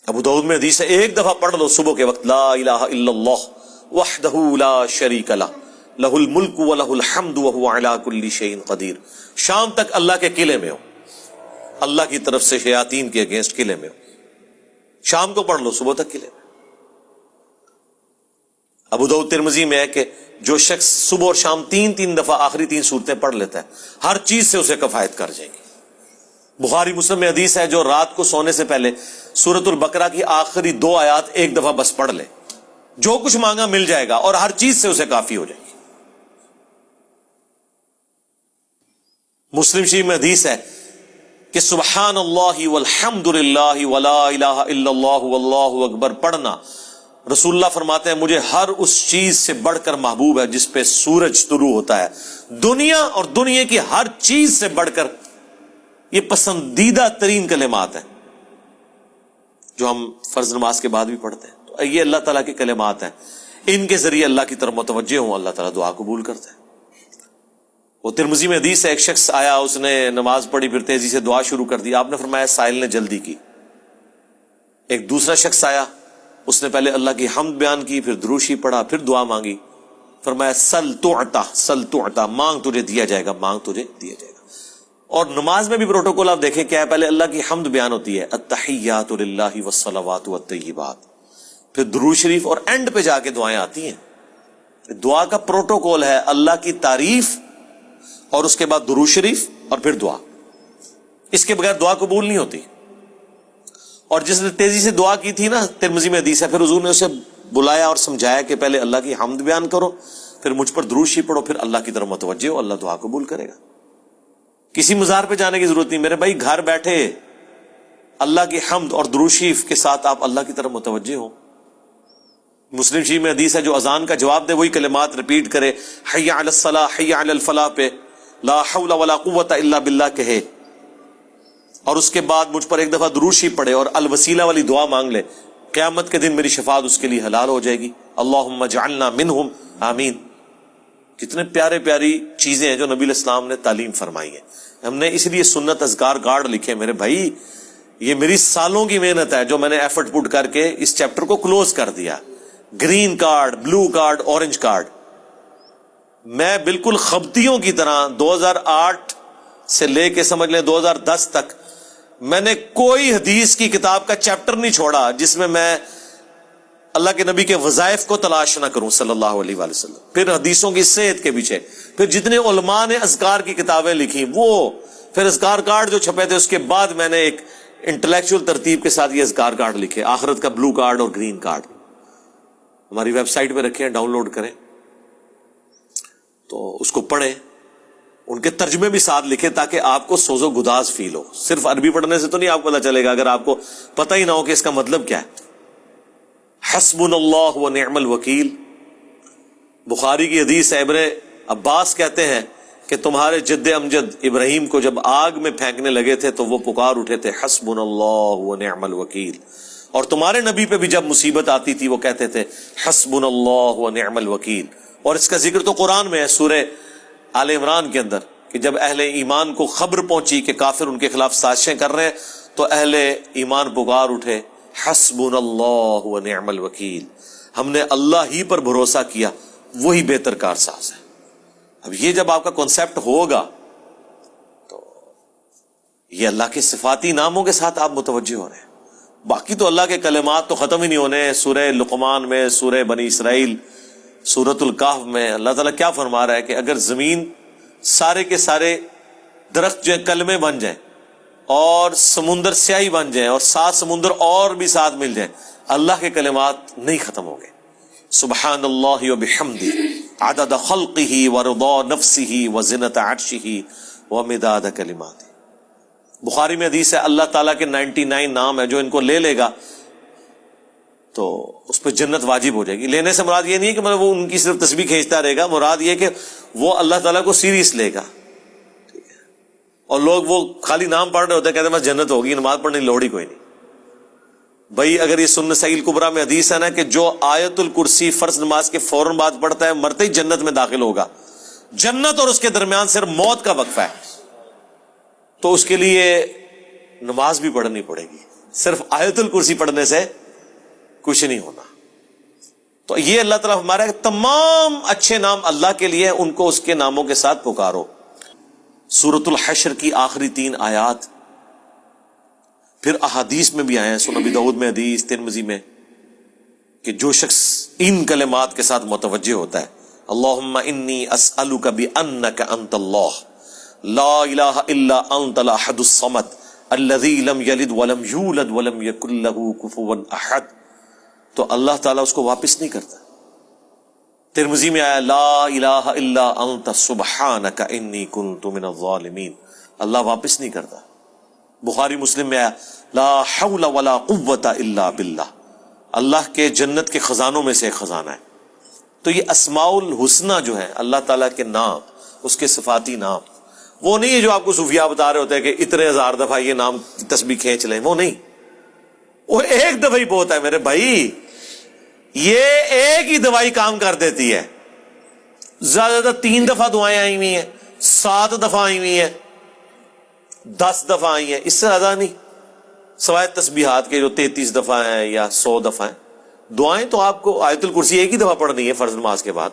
ابو داؤد میں حدیث ہے ایک دفعہ پڑھ لو صبح کے وقت، لا الہ الا اللہ وحدہ لا شریک لہ لہ الملک ولہ الحمد وہو علی کل شیء قدیر. شام تک اللہ کے قلعے میں ہو، اللہ کی طرف سے شیاطین کے اگینسٹ قلعے میں ہو. شام کو پڑھ لو، صبح تک قلعے میں. ابو داؤد ترمذی میں ہے کہ جو شخص صبح اور شام تین دفعہ آخری 3 سورتیں پڑھ لیتا ہے، ہر چیز سے اسے کفایت کر جائیں گی. بخاری مسلم میں حدیث ہے جو رات کو سونے سے پہلے سورۃ البقرہ کی آخری 2 آیات ایک دفعہ بس پڑھ لے، جو کچھ مانگا مل جائے گا اور ہر چیز سے اسے کافی ہو جائے گی. مسلم شریف میں حدیث ہے کہ سبحان اللہ والحمد للہ ولا الہ الا اللہ واللہ اکبر پڑھنا، رسول اللہ فرماتے ہیں مجھے ہر اس چیز سے بڑھ کر محبوب ہے جس پہ سورج طلوع ہوتا ہے. دنیا اور دنیا کی ہر چیز سے بڑھ کر یہ پسندیدہ ترین کلمات ہیں جو ہم فرض نماز کے بعد بھی پڑھتے ہیں. تو یہ اللہ تعالیٰ کے کلمات ہیں، ان کے ذریعے اللہ کی طرف متوجہ ہوں، اللہ تعالیٰ دعا قبول کرتا ہے. وہ ترمذی میں حدیث ہے ایک شخص آیا، اس نے نماز پڑھی، پھر تیزی سے دعا شروع کر دی. آپ نے فرمایا سائل نے جلدی کی. ایک دوسرا شخص آیا، اس نے پہلے اللہ کی حمد بیان کی، پھر دروشی پڑھا، پھر دعا مانگی. فرمایا سل تعطا، سل تعطا، مانگ تجھے دیا جائے گا، مانگ تجھے دیا جائے گا. اور نماز میں بھی پروٹوکول آپ دیکھیں کیا ہے، پہلے اللہ کی حمد بیان ہوتی ہے، التحیات للہ والصلوات والطیبات، پھر درود شریف، اور اینڈ پہ جا کے دعائیں آتی ہیں. دعا کا پروٹوکول ہے اللہ کی تعریف اور اس کے بعد درود شریف اور پھر دعا. اس کے بغیر دعا قبول نہیں ہوتی. اور جس نے تیزی سے دعا کی تھی نا، ترمذی میں حدیث ہے، پھر حضور نے اسے بلایا اور سمجھایا کہ پہلے اللہ کی حمد بیان کرو، پھر مجھ پر درود شریف پڑھو، پھر اللہ کی طرف متوجہ ہو، اللہ دعا قبول کرے گا. کسی مزار پہ جانے کی ضرورت نہیں میرے بھائی، گھر بیٹھے اللہ کی حمد اور درود شریف کے ساتھ آپ اللہ کی طرف متوجہ ہوں. مسلم شریف میں حدیث ہے جو اذان کا جواب دے وہی کلمات ریپیٹ کرے، حی علی الصلاح حی علی الفلاح پہ لا حول ولا قوت الا باللہ کہے، اور اس کے بعد مجھ پر ایک دفعہ درود شریف پڑھے اور الوسیلہ والی دعا مانگ لے، قیامت کے دن میری شفاعت اس کے لیے حلال ہو جائے گی. اللہم اجعلنا منہم آمین. کتنے پیارے پیاری چیزیں ہیں جو نبی علیہ السلام نے تعلیم فرمائی ہیں. ہم نے اس لیے سنت اذکار کارڈ لکھے میرے بھائی، یہ میری سالوں کی محنت ہے جو میں نے ایفرٹ پٹ کر کے اس چیپٹر کو کلوز کر دیا. Green card, blue card, orange card. میں بالکل خبتیوں کی طرح 2008 سے لے کے سمجھ لیں 2010 تک میں نے کوئی حدیث کی کتاب کا چیپٹر نہیں چھوڑا جس میں میں اللہ کے نبی کے وظائف کو تلاش نہ کروں صلی اللہ علیہ وآلہ وسلم. پھر حدیثوں کی صحت کے پیچھے، پھر جتنے علماء نے اذکار کی کتابیں لکھی وہ، پھر اذکار کارڈ جو چھپے تھے، اس کے بعد میں نے ایک انٹلیکچوئل ترتیب کے ساتھ یہ اذکار کارڈ لکھے، آخرت کا بلو کارڈ اور گرین کارڈ. ہماری ویب سائٹ پہ رکھے ہیں، ڈاؤن لوڈ کریں تو اس کو پڑھیں، ان کے ترجمے بھی ساتھ لکھیں تاکہ آپ کو سوز و گداز فیل ہو. صرف عربی پڑھنے سے تو نہیں آپ کو پتہ چلے گا اگر آپ کو پتہ ہی نہ ہو کہ اس کا مطلب کیا ہے. حسبنا اللہ و نعم الوکیل. بخاری کی حدیث ہے، ابن عباس کہتے ہیں کہ تمہارے جد امجد ابراہیم کو جب آگ میں پھینکنے لگے تھے تو وہ پکار اٹھے تھے حسبنا اللہ و نعم الوکیل. اور تمہارے نبی پہ بھی جب مصیبت آتی تھی وہ کہتے تھے حسبنا اللہ و نعم الوکیل. اور اس کا ذکر تو قرآن میں ہے سورہ آل عمران کے اندر کہ جب اہل ایمان کو خبر پہنچی کہ کافر ان کے خلاف سازشیں کر رہے ہیں تو اہل ایمان پکار اٹھے حسبنا اللہ و نعم الوکیل. ہم نے اللہ ہی پر بھروسہ کیا، وہی بہتر کارساز ہے. اب یہ جب آپ کا کنسپٹ ہوگا تو یہ اللہ کے صفاتی ناموں کے ساتھ آپ متوجہ ہو رہے ہیں. باقی تو اللہ کے کلمات تو ختم ہی نہیں ہونے. سورہ لقمان میں، سورہ بنی اسرائیل، سورۃ الکہف میں اللہ تعالیٰ کیا فرما رہا ہے کہ اگر زمین سارے کے سارے درخت جو ہیں کلمے بن جائیں اور سمندر سیاہی بن جائیں اور 7 سمندر اور بھی ساتھ مل جائیں، اللہ کے کلمات نہیں ختم ہوں گے. سبحان اللہ و بحمدہ عدد خلقہ ورضا نفسہ وزنۃ عرشہ ومداد کلماتہ. بخاری میں حدیث ہے اللہ تعالیٰ کے 99 نام ہے، جو ان کو لے لے گا تو اس پہ جنت واجب ہو جائے گی. لینے سے مراد یہ نہیں ہے کہ وہ ان کی صرف تسبیح کھینچتا رہے گا، مراد یہ کہ وہ اللہ تعالیٰ کو سیریس لے گا. ٹھیک ہے. اور لوگ وہ خالی نام پڑھ رہے ہوتے ہیں، کہتے ہیں بس جنت ہوگی، نماز پڑھنے کی لوڑ ہی کوئی نہیں. بھائی اگر یہ سنن سعید کبریٰ میں حدیث ہے نا کہ جو آیت الکرسی فرض نماز کے فوراً بعد پڑھتا ہے مرتے ہی جنت میں داخل ہوگا. جنت اور اس کے درمیان صرف موت کا وقفہ ہے، تو اس کے لیے نماز بھی پڑھنی پڑے گی. صرف آیت الکرسی پڑھنے سے کچھ نہیں ہونا. تو یہ اللہ تعالیٰ ہمارا تمام اچھے نام اللہ کے لیے، ان کو اس کے ناموں کے ساتھ پکارو. سورۃ الحشر کی آخری 3 آیات پھر احادیث میں بھی آئے ہیں، سنن ابی داؤد میں حدیث، ترمذی میں، کہ جو شخص ان کلمات کے ساتھ متوجہ ہوتا ہے، اللہم انی اسألک بانک انت اللہ لا الہ الا انت الاحد الصمد الذی لم یلد ولم یولد ولم یکن لہ کفوا احد، تو اللہ تعالیٰ اس کو واپس نہیں کرتا. ترمذی میں آیا لا الہ الا انت سبحانک انی کنت من الظالمین، اللہ واپس نہیں کرتا. بخاری مسلم میں آیا لا حول ولا قوت الا باللہ، اللہ کے جنت کے خزانوں میں سے ایک خزانہ ہے. تو یہ اسماء الحسنہ جو ہے اللہ تعالیٰ کے نام، اس کے صفاتی نام، وہ نہیں ہے جو آپ کو صوفیاء بتا رہے ہوتے ہیں کہ اتنے ہزار دفعہ یہ نام تسبیح کھینچ لیں، وہ نہیں، وہ ایک دفعہ ہی بہت ہے میرے بھائی. یہ ایک ہی دوائی کام کر دیتی ہے. زیادہ تر 3 دفعہ دعائیں آئی ہوئی ہیں، 7 دفعہ آئی ہوئی ہیں، 10 دفعہ آئی ہیں، اس سے زیادہ نہیں، سوائے تسبیحات کے جو 33 دفعہ ہیں یا 100 دفعہ ہیں. دعائیں تو آپ کو آیت الکرسی ایک ہی دفعہ پڑھنی ہے فرض نماز کے بعد.